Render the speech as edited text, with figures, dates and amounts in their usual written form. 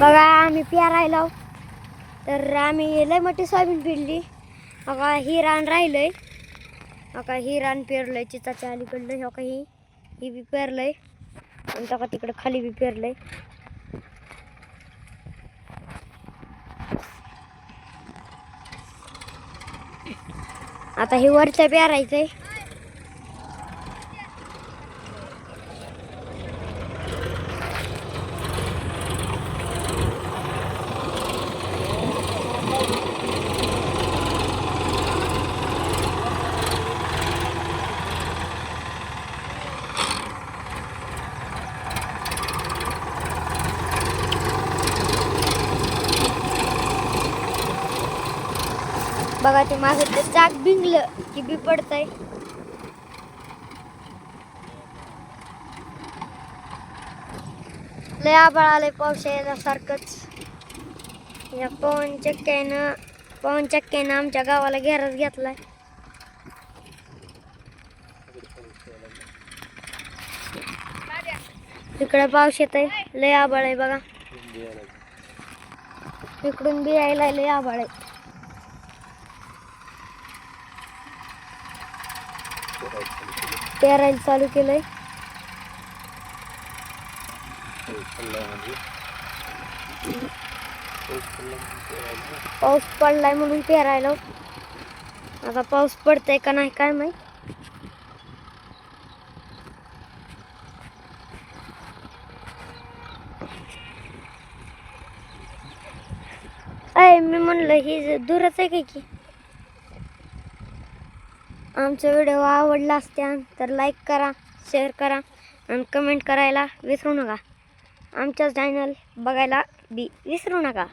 बघा आम्ही पेरायला तर आम्ही लय मोठी सोयाबीन पेरली. बघा ही रान राहिलंय. बघा ही रान पेरलंय चिताच्या अलीकडलं. हो का ही बी पेरलंय आणि बघा तिकडं खाली बी पेरलंय. आता हे वरच्या पेरायचंय. बघा ते मागे ते चाक भिंगलं की बी पडतंय. लय आभाळ आलंय पाऊस यायल्यासारखंच. या पवन चक्क्यानं आमच्या गावाला घेराच घेतलाय. इकडे पाऊस येतोय. लय आभाळ आहे बघा. इकडून बी यायला लय आभाळ आहे. पेरायला चालू केलंय. पाऊस पडलाय म्हणून पेरायला. आता पाऊस पडतंय का नाही काय माहित. मी म्हणलं ही दूरच आहे की. आमचा व्हिडिओ आवडला असत्या तर लाईक करा, शेअर करा आणि कमेंट करायला विसरू नका. आमचा चॅनल बघायला बी विसरू नका.